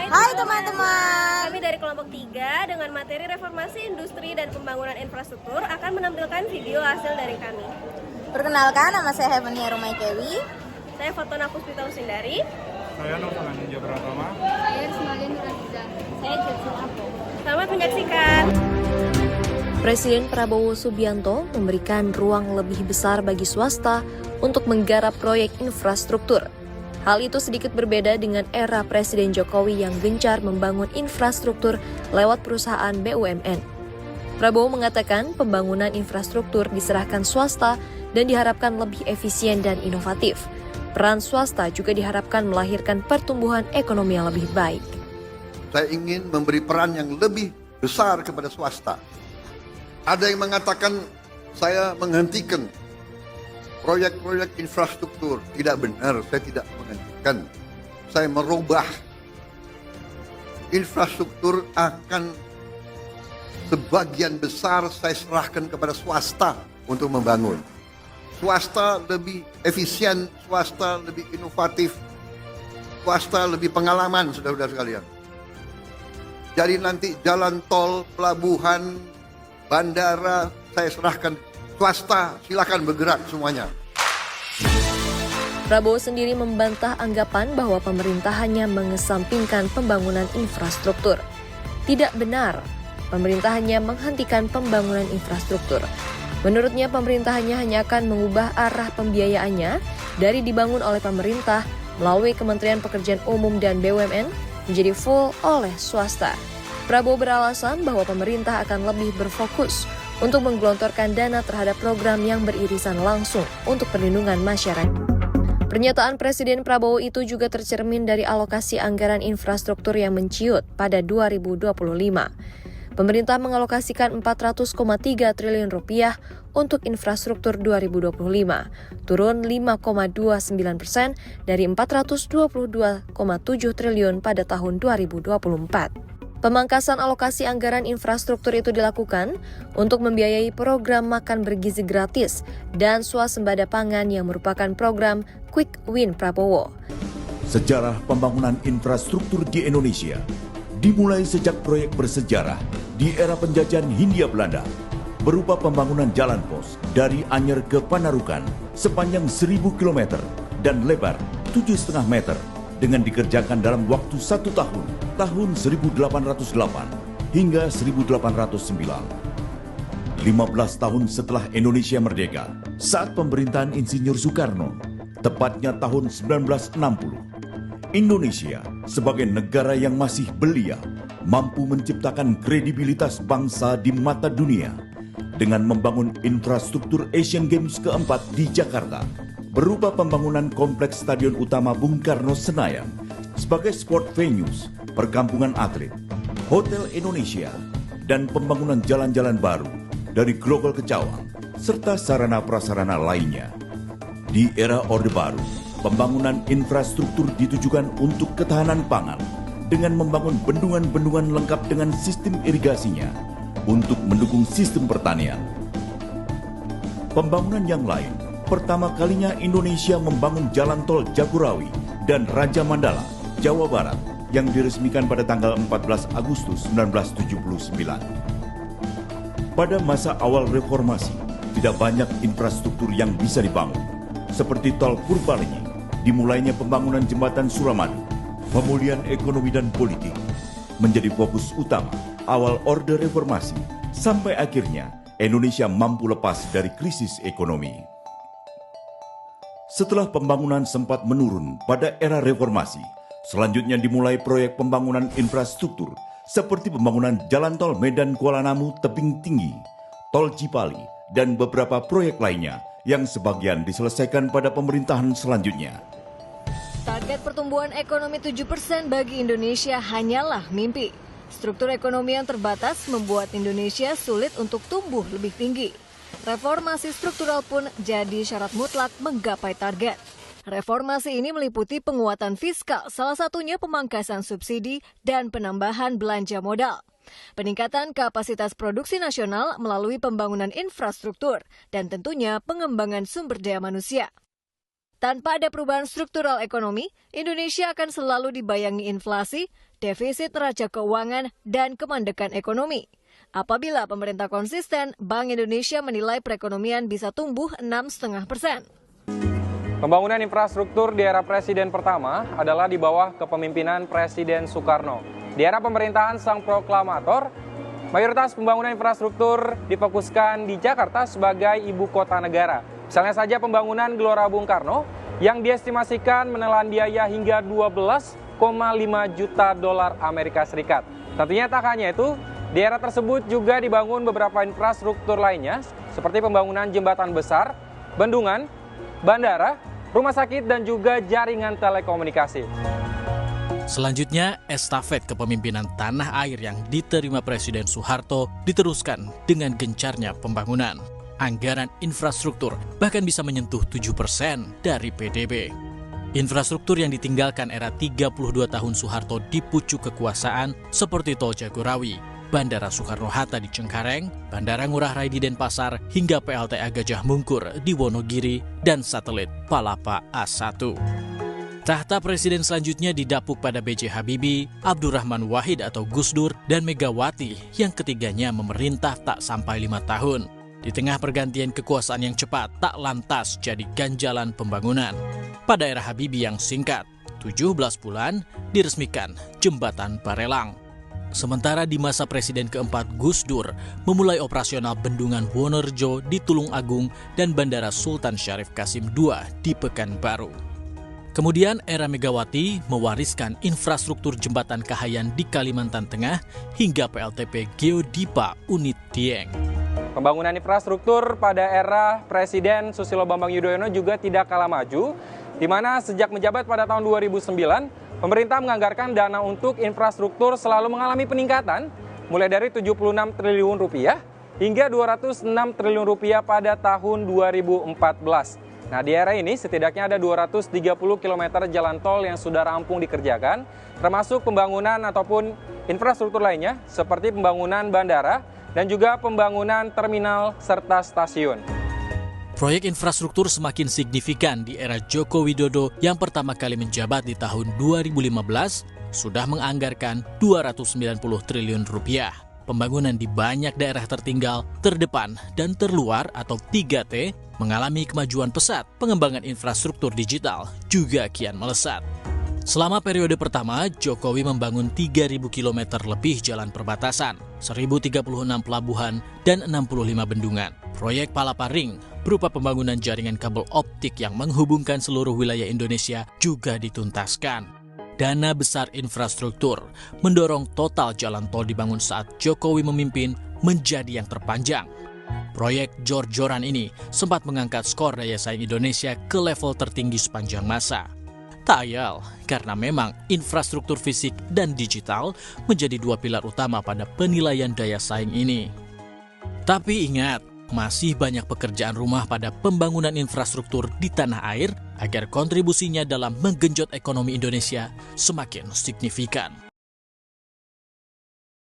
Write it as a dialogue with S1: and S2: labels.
S1: Hai teman-teman.
S2: Kami dari kelompok 3 dengan materi reformasi industri dan pembangunan infrastruktur akan menampilkan video hasil dari kami.
S1: Perkenalkan, nama saya Heavenia Rumai Kewi.
S2: Saya Fatona Puspita Usindari.
S3: Saya Nova Ninja Pratama.
S4: Saya Ismailin Nurhaliza. Saya Jetsul Apo.
S2: Selamat menyaksikan.
S5: Presiden Prabowo Subianto memberikan ruang lebih besar bagi swasta untuk menggarap proyek infrastruktur. Hal itu sedikit berbeda dengan era Presiden Jokowi yang gencar membangun infrastruktur lewat perusahaan BUMN. Prabowo mengatakan pembangunan infrastruktur diserahkan swasta dan diharapkan lebih efisien dan inovatif. Peran swasta juga diharapkan melahirkan pertumbuhan ekonomi yang lebih baik.
S6: Saya ingin memberi peran yang lebih besar kepada swasta. Ada yang mengatakan saya menghentikan proyek-proyek infrastruktur. Tidak benar, saya tidak menghentikan. Saya merubah. Infrastruktur akan sebagian besar saya serahkan kepada swasta untuk membangun. Swasta lebih efisien, swasta lebih inovatif, swasta lebih pengalaman, saudara-saudara sekalian. Jadi nanti jalan tol, pelabuhan, bandara, saya serahkan swasta, silakan bergerak semuanya.
S5: Prabowo sendiri membantah anggapan bahwa pemerintah hanya mengesampingkan pembangunan infrastruktur. Tidak benar, pemerintah hanya menghentikan pembangunan infrastruktur. Menurutnya, pemerintahannya hanya akan mengubah arah pembiayaannya dari dibangun oleh pemerintah melalui Kementerian Pekerjaan Umum dan BUMN menjadi full oleh swasta. Prabowo beralasan bahwa pemerintah akan lebih berfokus untuk menggelontorkan dana terhadap program yang beririsan langsung untuk perlindungan masyarakat. Pernyataan Presiden Prabowo itu juga tercermin dari alokasi anggaran infrastruktur yang menciut pada 2025. Pemerintah mengalokasikan 400,3 triliun rupiah untuk infrastruktur 2025, turun 5,29% dari 422,7 triliun pada tahun 2024. Pemangkasan alokasi anggaran infrastruktur itu dilakukan untuk membiayai program makan bergizi gratis dan swasembada pangan yang merupakan program Quick Win Prabowo.
S7: Sejarah pembangunan infrastruktur di Indonesia dimulai sejak proyek bersejarah di era penjajahan Hindia Belanda berupa pembangunan jalan pos dari Anyer ke Panarukan sepanjang 1.000 km dan lebar 7,5 meter dengan dikerjakan dalam waktu 1 tahun, tahun 1808 hingga 1809. 15 tahun setelah Indonesia merdeka, saat pemerintahan Insinyur Soekarno, tepatnya tahun 1960, Indonesia sebagai negara yang masih belia mampu menciptakan kredibilitas bangsa di mata dunia dengan membangun infrastruktur Asian Games keempat di Jakarta berupa pembangunan kompleks Stadion Utama Bung Karno Senayan sebagai sport venues, perkampungan atlet, Hotel Indonesia, dan pembangunan jalan-jalan baru dari Grogol ke Cawang serta sarana-prasarana lainnya. Di era Orde Baru, pembangunan infrastruktur ditujukan untuk ketahanan pangan dengan membangun bendungan-bendungan lengkap dengan sistem irigasinya untuk mendukung sistem pertanian. Pembangunan yang lain, pertama kalinya Indonesia membangun jalan tol Jagorawi dan Raja Mandala, Jawa Barat yang diresmikan pada tanggal 14 Agustus 1979. Pada masa awal reformasi, tidak banyak infrastruktur yang bisa dibangun, seperti tol Purbalenyi, dimulainya pembangunan jembatan Suramadu, pemulihan ekonomi dan politik menjadi fokus utama awal Orde Reformasi sampai akhirnya Indonesia mampu lepas dari krisis ekonomi. Setelah pembangunan sempat menurun pada era reformasi, selanjutnya dimulai proyek pembangunan infrastruktur seperti pembangunan jalan tol Medan Kuala Namu Tebing Tinggi, tol Cipali, dan beberapa proyek lainnya yang sebagian diselesaikan pada pemerintahan selanjutnya.
S8: Target pertumbuhan ekonomi 7% bagi Indonesia hanyalah mimpi. Struktur ekonomi yang terbatas membuat Indonesia sulit untuk tumbuh lebih tinggi. Reformasi struktural pun jadi syarat mutlak menggapai target. Reformasi ini meliputi penguatan fiskal, salah satunya pemangkasan subsidi dan penambahan belanja modal. Peningkatan kapasitas produksi nasional melalui pembangunan infrastruktur dan tentunya pengembangan sumber daya manusia. Tanpa ada perubahan struktural ekonomi, Indonesia akan selalu dibayangi inflasi, defisit neraca keuangan, dan kemandekan ekonomi. Apabila pemerintah konsisten, Bank Indonesia menilai perekonomian bisa tumbuh 6,5%.
S9: Pembangunan infrastruktur di era Presiden pertama adalah di bawah kepemimpinan Presiden Soekarno. Di era pemerintahan sang proklamator, mayoritas pembangunan infrastruktur difokuskan di Jakarta sebagai ibu kota negara. Misalnya saja pembangunan Gelora Bung Karno yang diestimasikan menelan biaya hingga 12,5 juta dolar Amerika Serikat. Tentunya tak hanya itu, di era tersebut juga dibangun beberapa infrastruktur lainnya seperti pembangunan jembatan besar, bendungan, bandara, rumah sakit, dan juga jaringan telekomunikasi.
S10: Selanjutnya, estafet kepemimpinan tanah air yang diterima Presiden Soeharto diteruskan dengan gencarnya pembangunan. Anggaran infrastruktur bahkan bisa menyentuh 7% dari PDB. Infrastruktur yang ditinggalkan era 32 tahun Soeharto di pucuk kekuasaan seperti Tol Jagorawi, Bandara Soekarno-Hatta di Cengkareng, Bandara Ngurah Rai di Denpasar, hingga PLTA Gajah Mungkur di Wonogiri, dan satelit Palapa A1. Tahta presiden selanjutnya didapuk pada B.J. Habibie, Abdurrahman Wahid atau Gus Dur, dan Megawati yang ketiganya memerintah tak sampai 5 tahun. Di tengah pergantian kekuasaan yang cepat, tak lantas jadi ganjalan pembangunan. Pada era Habibie yang singkat, 17 bulan, diresmikan Jembatan Barelang. Sementara di masa Presiden keempat Gus Dur, memulai operasional Bendungan Wonorejo di Tulung Agung dan Bandara Sultan Syarif Kasim II di Pekanbaru. Kemudian era Megawati mewariskan infrastruktur jembatan Kahayan di Kalimantan Tengah hingga PLTP Geodipa Unit Dieng.
S9: Pembangunan infrastruktur pada era Presiden Susilo Bambang Yudhoyono juga tidak kalah maju, di mana sejak menjabat pada tahun 2009, pemerintah menganggarkan dana untuk infrastruktur selalu mengalami peningkatan, mulai dari 76 triliun rupiah hingga 206 triliun rupiah pada tahun 2014. Nah, di era ini setidaknya ada 230 km jalan tol yang sudah rampung dikerjakan, termasuk pembangunan ataupun infrastruktur lainnya seperti pembangunan bandara dan juga pembangunan terminal serta stasiun.
S10: Proyek infrastruktur semakin signifikan di era Joko Widodo yang pertama kali menjabat di tahun 2015 sudah menganggarkan 290 triliun rupiah. Pembangunan di banyak daerah tertinggal, terdepan, dan terluar atau 3T mengalami kemajuan pesat. Pengembangan infrastruktur digital juga kian melesat. Selama periode pertama, Jokowi membangun 3.000 km lebih jalan perbatasan, 1.036 pelabuhan, dan 65 bendungan. Proyek Palapa Ring berupa pembangunan jaringan kabel optik yang menghubungkan seluruh wilayah Indonesia juga dituntaskan. Dana besar infrastruktur mendorong total jalan tol dibangun saat Jokowi memimpin menjadi yang terpanjang. Proyek jor-joran ini sempat mengangkat skor daya saing Indonesia ke level tertinggi sepanjang masa. Tak ayal, karena memang infrastruktur fisik dan digital menjadi dua pilar utama pada penilaian daya saing ini. Tapi ingat, masih banyak pekerjaan rumah pada pembangunan infrastruktur di tanah air agar kontribusinya dalam menggenjot ekonomi Indonesia semakin signifikan.